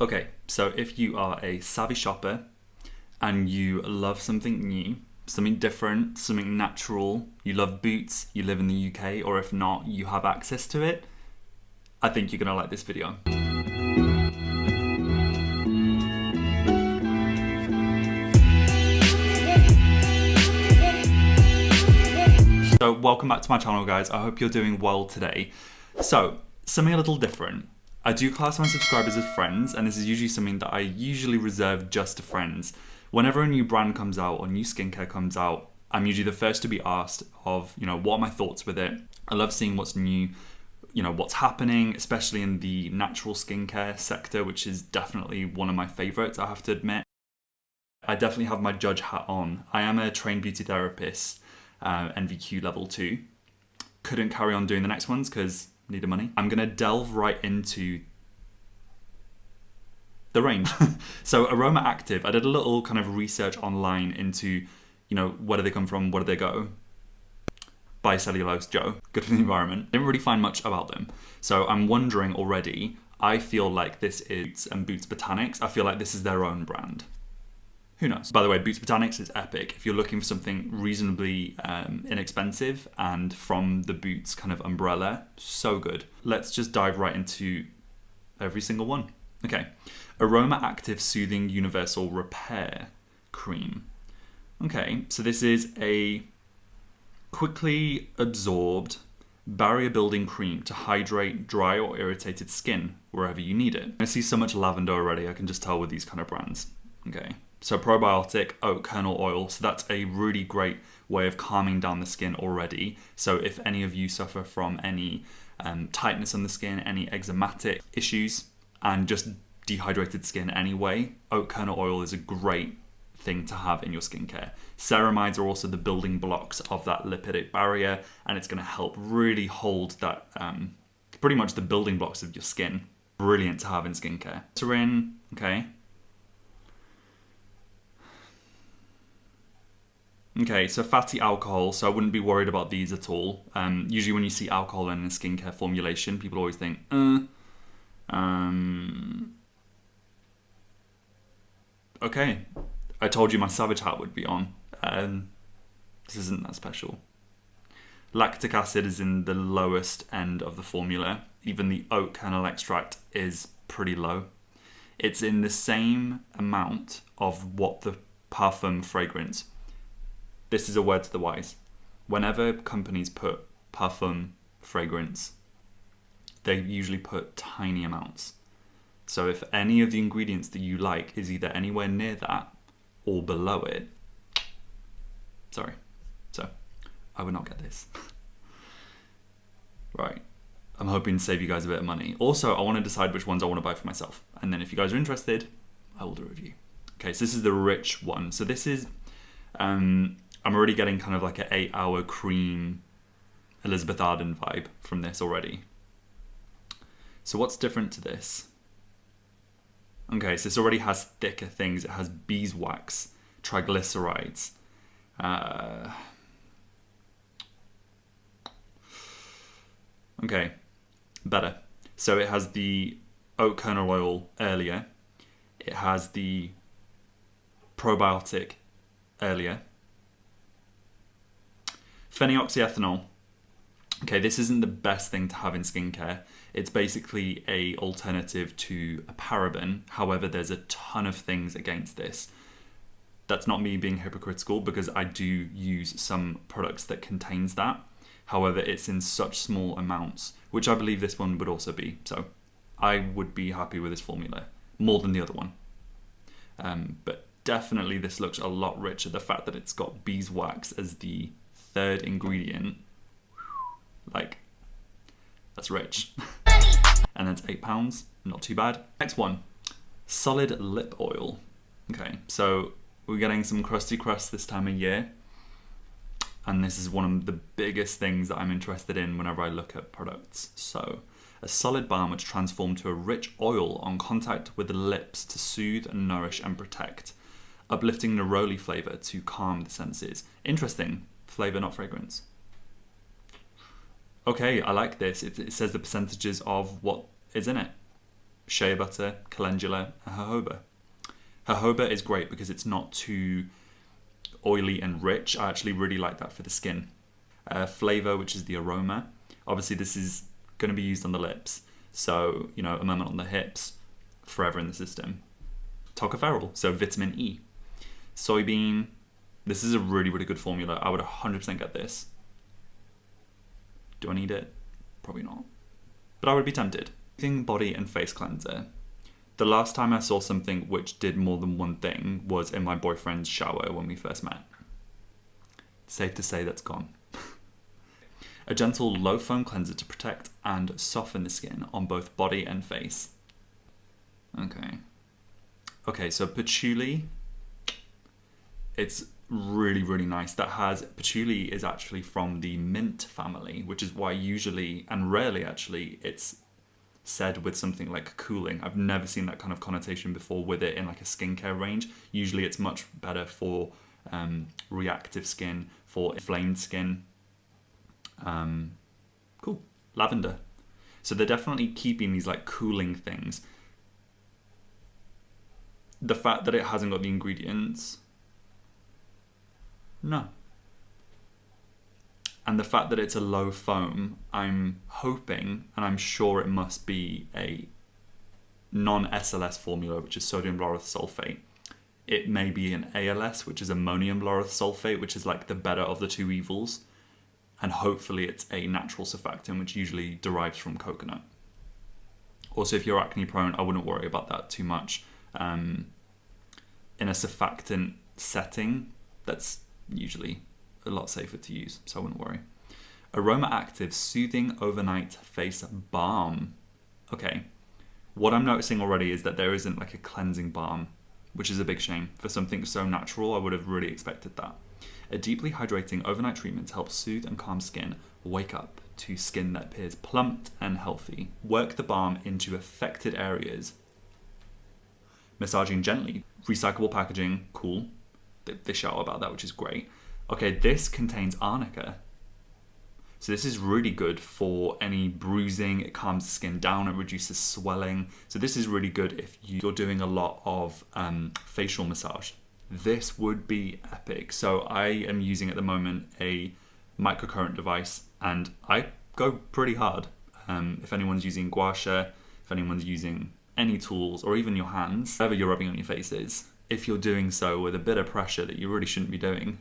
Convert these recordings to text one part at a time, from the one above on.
Okay, so if you are a savvy shopper and you love something new, something different, something natural, you love boots, you live in the UK, or if not, you have access to it, I think you're gonna like this video. So welcome back to my channel, guys. I hope you're doing well today. So something a little different. I do class my subscribers as friends, and this is usually something that I usually reserve just to friends. Whenever a new brand comes out or new skincare comes out, I'm usually the first to be asked of, what are my thoughts with it. I love seeing what's new, what's happening, especially in the natural skincare sector, which is definitely one of my favorites, I have to admit. I definitely have my judge hat on. I am a trained beauty therapist, NVQ level 2. Couldn't carry on doing the next ones because needed money. I'm gonna delve right into the range. So Aroma Active, I did a little kind of research online into, where do they come from, where do they go? Biocellulose Joe, good for the environment. Didn't really find much about them. So I'm wondering already, I feel like this is Boots Botanics. I feel like this is their own brand. Who knows? By the way, Boots Botanics is epic. If you're looking for something reasonably inexpensive and from the Boots kind of umbrella, so good. Let's just dive right into every single one. Okay, Aroma Active Soothing Universal Repair Cream. Okay, so this is a quickly absorbed barrier building cream to hydrate dry or irritated skin wherever you need it. I see so much lavender already, I can just tell with these kind of brands. Okay. So probiotic oat kernel oil, so that's a really great way of calming down the skin already. So if any of you suffer from any tightness on the skin, any eczematic issues, and just dehydrated skin anyway, oat kernel oil is a great thing to have in your skincare. Ceramides are also the building blocks of that lipidic barrier, and it's going to help really hold that, pretty much the building blocks of your skin. Brilliant to have in skincare. Sarin, okay. Okay, so fatty alcohol, so I wouldn't be worried about these at all. Usually when you see alcohol in a skincare formulation, people always think, okay, I told you my Savage hat would be on. This isn't that special. Lactic acid is in the lowest end of the formula. Even the oat kernel extract is pretty low. It's in the same amount of what the parfum fragrance. This is a word to the wise. Whenever companies put parfum fragrance, they usually put tiny amounts. So if any of the ingredients that you like is either anywhere near that or below it, sorry. So I would not get this. Right. I'm hoping to save you guys a bit of money. Also, I want to decide which ones I want to buy for myself. And then if you guys are interested, I will do a review. Okay, so this is the rich one. So this is, I'm already getting kind of like an 8-hour cream Elizabeth Arden vibe from this already. So what's different to this? Okay, so this already has thicker things. It has beeswax, triglycerides. Okay, better. So it has the oat kernel oil earlier. It has the probiotic earlier. Phenoxyethanol. Okay, this isn't the best thing to have in skincare. It's basically a alternative to a paraben. However, there's a ton of things against this. That's not me being hypocritical because I do use some products that contains that. However, it's in such small amounts, which I believe this one would also be. So I would be happy with this formula more than the other one. But definitely this looks a lot richer. The fact that it's got beeswax as the third ingredient, like, that's rich. And that's £8, not too bad. Next one, solid lip oil. Okay, so we're getting some crusty crust this time of year, and this is one of the biggest things that I'm interested in whenever I look at products. So a solid balm which transforms to a rich oil on contact with the lips to soothe, nourish and protect, uplifting neroli flavor to calm the senses. Interesting. Flavor, not fragrance. Okay, I like this. It says the percentages of what is in it. shea butter, calendula, and jojoba. Jojoba is great because it's not too oily and rich. I actually really like that for the skin. Flavor, which is the aroma. Obviously, this is going to be used on the lips. So, you know, a moment on the hips, forever in the system. Tocopherol, so vitamin E. Soybean, this is a really, really good formula. I would 100% get this. Do I need it? Probably not. But I would be tempted. Body and face cleanser. The last time I saw something which did more than one thing was in my boyfriend's shower when we first met. Safe to say that's gone. A gentle low foam cleanser to protect and soften the skin on both body and face. Okay, so patchouli, it's really, really nice. Patchouli is actually from the mint family, which is why usually, and rarely actually, it's said with something like cooling. I've never seen that kind of connotation before with it in like a skincare range. Usually it's much better for reactive skin, for inflamed skin. Cool. Lavender. So they're definitely keeping these like cooling things. The fact that it hasn't got the ingredients, no. And the fact that it's a low foam, I'm hoping, and I'm sure it must be a non-SLS formula, which is sodium lauryl sulfate. It may be an ALS, which is ammonium lauryl sulfate, which is like the better of the two evils. And hopefully it's a natural surfactant, which usually derives from coconut. Also, if you're acne prone, I wouldn't worry about that too much. In a surfactant setting, that's usually a lot safer to use, so I wouldn't worry. Aroma Active Soothing Overnight Face Balm. Okay, what I'm noticing already is that there isn't like a cleansing balm, which is a big shame. For something so natural, I would have really expected that. A deeply hydrating overnight treatment to help soothe and calm skin. Wake up to skin that appears plumped and healthy. Work the balm into affected areas. Massaging gently. Recyclable packaging, cool. They shout about that, which is great. Okay, this contains arnica. So this is really good for any bruising. It calms the skin down, it reduces swelling. So this is really good if you're doing a lot of facial massage. This would be epic. So I am using at the moment a microcurrent device and I go pretty hard. If anyone's using gua sha, if anyone's using any tools or even your hands, whatever you're rubbing on your faces, if you're doing so with a bit of pressure that you really shouldn't be doing,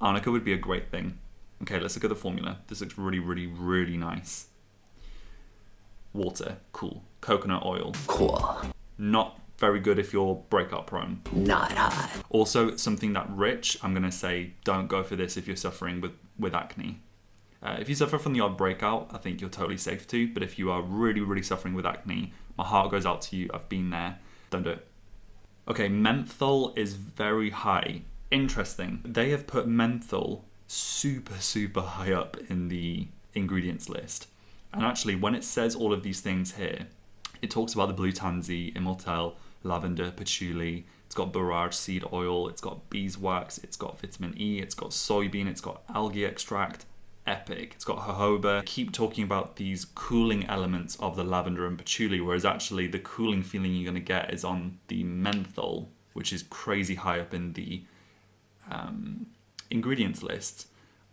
arnica would be a great thing. Okay, let's look at the formula. This looks really, really, really nice. Water, cool. Coconut oil, cool. Not very good if you're breakout prone. Not hot. Also, something that rich, I'm gonna say don't go for this if you're suffering with acne. If you suffer from the odd breakout, I think you're totally safe to, but if you are really, really suffering with acne, my heart goes out to you. I've been there. Don't do it. Okay, menthol is very high. Interesting. They have put menthol super, super high up in the ingredients list. And actually, when it says all of these things here, it talks about the blue tansy, immortelle, lavender, patchouli. It's got borage seed oil. It's got beeswax. It's got vitamin E. It's got soybean. It's got algae extract. Epic. It's got jojoba. Keep talking about these cooling elements of the lavender and patchouli, whereas actually the cooling feeling you're going to get is on the menthol, which is crazy high up in the ingredients list.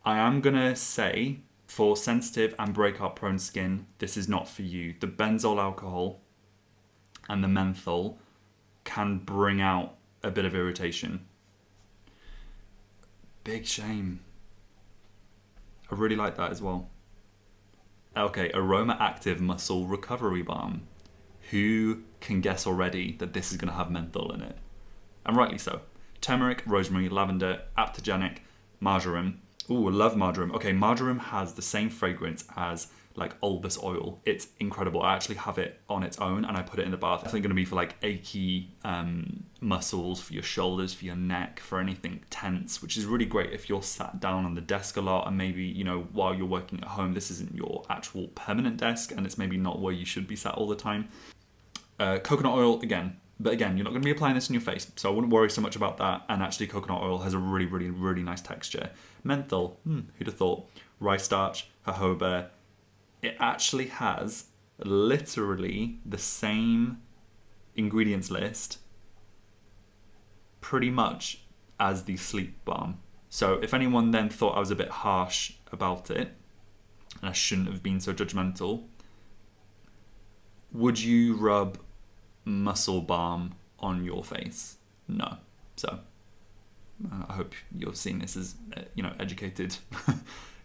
I am going to say, for sensitive and breakout prone skin, this is not for you. The benzoyl alcohol and the menthol can bring out a bit of irritation. Big shame. I really like that as well. Okay, Aroma Active Muscle Recovery Balm. Who can guess already that this is going to have menthol in it? And rightly so. Turmeric, rosemary, lavender, aptogenic, marjoram. Ooh, I love marjoram. Okay, marjoram has the same fragrance as like albus oil. It's incredible. I actually have it on its own and I put it in the bath. I think going to be for like achy muscles, for your shoulders, for your neck, for anything tense, which is really great if you're sat down on the desk a lot and maybe, you know, while you're working at home, this isn't your actual permanent desk and it's maybe not where you should be sat all the time. Coconut oil, again. But again, you're not going to be applying this in your face, so I wouldn't worry so much about that. And actually, coconut oil has a really, really, really nice texture. Menthol, who'd have thought? Rice starch, jojoba. It actually has literally the same ingredients list pretty much as the sleep balm. So if anyone then thought I was a bit harsh about it, and I shouldn't have been so judgmental, would you rub muscle balm on your face? No. So I hope you're seeing this as, educated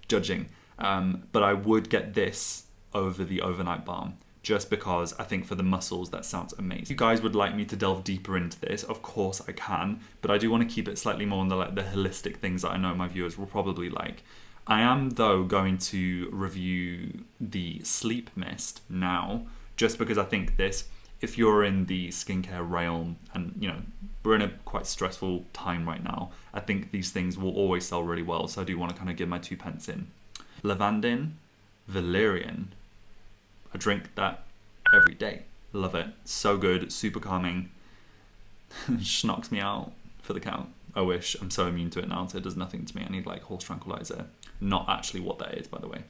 judging. But I would get this over the overnight balm, just because I think for the muscles that sounds amazing. If you guys would like me to delve deeper into this, of course I can, but I do want to keep it slightly more on the holistic things that I know my viewers will probably like. I am though going to review the sleep mist now, just because I think this, if you're in the skincare realm, and we're in a quite stressful time right now, I think these things will always sell really well. So I do want to kind of give my 2 pence in. Lavandin, valerian. I drink that every day. Love it. So good. Super calming. Just knocks me out for the count. I wish. I'm so immune to it now, so it does nothing to me. I need like horse tranquilizer. Not actually what that is, by the way.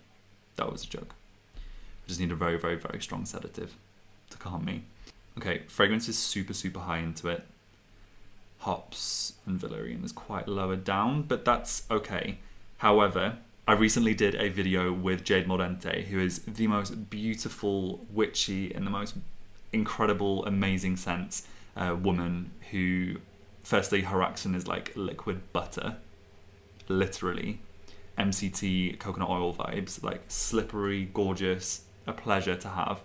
That was a joke. I just need a very, very, very strong sedative to calm me. Okay, fragrance is super, super high into it. Hops and valerian is quite lower down, but that's okay. However, I recently did a video with Jade Mordente, who is the most beautiful, witchy, and the most incredible, amazing sense woman who, firstly, her accent is like liquid butter, literally. MCT coconut oil vibes, like slippery, gorgeous, a pleasure to have.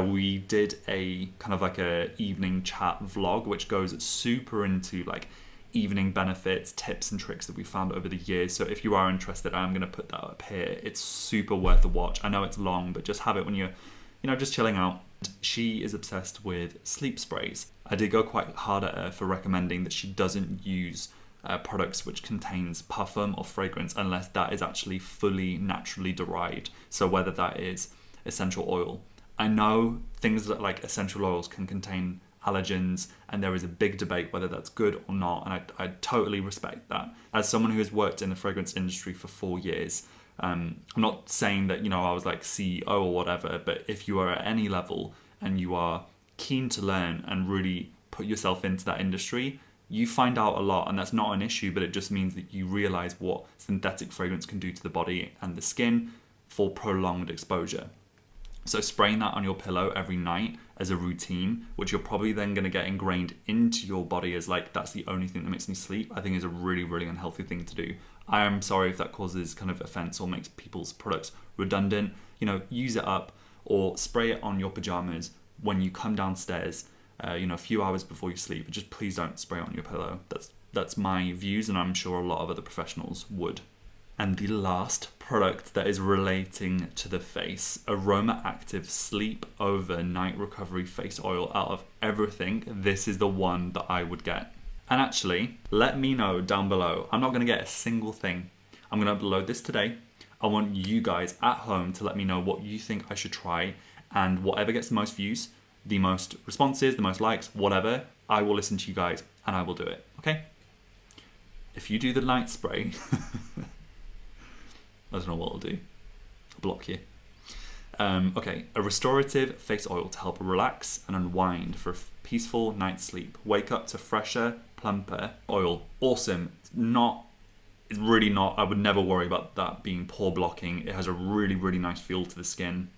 We did a kind of like a evening chat vlog, which goes super into like evening benefits, tips and tricks that we found over the years. So if you are interested, I'm going to put that up here. It's super worth a watch. I know it's long, but just have it when you're, just chilling out. She is obsessed with sleep sprays. I did go quite hard at her for recommending that she doesn't use products which contains parfum or fragrance unless that is actually fully naturally derived. So whether that is essential oil. I know things that like essential oils can contain allergens, and there is a big debate whether that's good or not, and I totally respect that. As someone who has worked in the fragrance industry for 4 years, I'm not saying that I was like CEO or whatever, but if you are at any level and you are keen to learn and really put yourself into that industry, you find out a lot, and that's not an issue, but it just means that you realize what synthetic fragrance can do to the body and the skin for prolonged exposure. So spraying that on your pillow every night as a routine, which you're probably then going to get ingrained into your body as like, that's the only thing that makes me sleep, I think is a really, really unhealthy thing to do. I am sorry if that causes kind of offense or makes people's products redundant. Use it up or spray it on your pajamas when you come downstairs, a few hours before you sleep. But just please don't spray it on your pillow. That's my views, and I'm sure a lot of other professionals would. And the last product that is relating to the face, Aroma Active Sleep Over Night Recovery Face Oil. Out of everything, this is the one that I would get. And actually, let me know down below. I'm not going to get a single thing. I'm going to upload this today. I want you guys at home to let me know what you think I should try, and whatever gets the most views, the most responses, the most likes, whatever, I will listen to you guys and I will do it, okay? If you do the night spray, I don't know what I'll do. I'll block you. Okay, a restorative face oil to help relax and unwind for a peaceful night's sleep. Wake up to fresher, plumper oil. Awesome. It's really not. I would never worry about that being pore blocking. It has a really, really nice feel to the skin.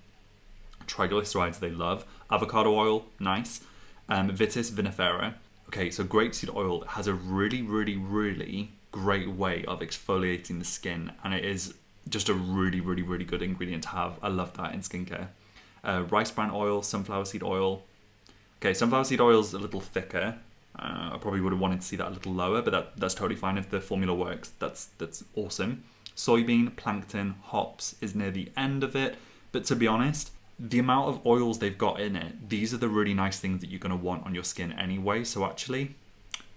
Triglycerides they love. Avocado oil, nice. Vitis vinifera. Okay, so grapeseed oil has a really, really, really great way of exfoliating the skin, and it is just a really, really, really good ingredient to have. I love that in skincare. Rice bran oil, sunflower seed oil. Okay, sunflower seed oil is a little thicker. I probably would have wanted to see that a little lower, but that's totally fine if the formula works. That's awesome. Soybean, plankton, hops is near the end of it, but to be honest, the amount of oils they've got in it, these are the really nice things that you're going to want on your skin anyway. So actually,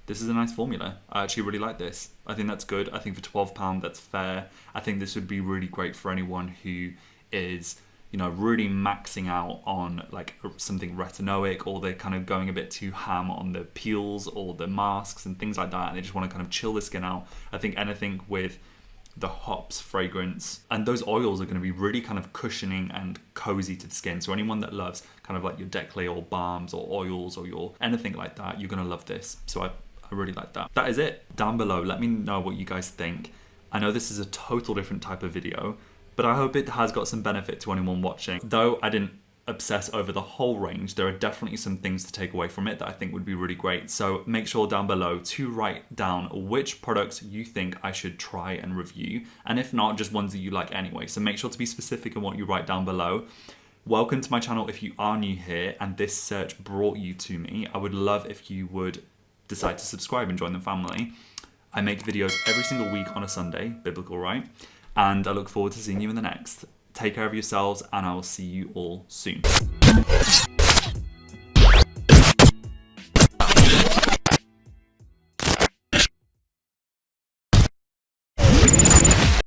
this is a nice formula. I actually really like this. I think that's good. I think for £12, that's fair. I think this would be really great for anyone who is, really maxing out on like something retinoic, or they're kind of going a bit too ham on the peels or the masks and things like that, and they just want to kind of chill the skin out. I think anything with the hops fragrance. And those oils are going to be really kind of cushioning and cozy to the skin. So anyone that loves kind of like your décolleté or balms or oils or your anything like that, you're going to love this. So I really like that. That is it. Down below, let me know what you guys think. I know this is a total different type of video, but I hope it has got some benefit to anyone watching. Though I didn't obsess over the whole range, there are definitely some things to take away from it that I think would be really great. So make sure down below to write down which products you think I should try and review, and if not, just ones that you like anyway. So make sure to be specific in what you write down below. Welcome to my channel if you are new here and this search brought you to me. I would love if you would decide to subscribe and join the family. I make videos every single week on a Sunday, biblical, right? And I look forward to seeing you in the next. Take care of yourselves, and I will see you all soon.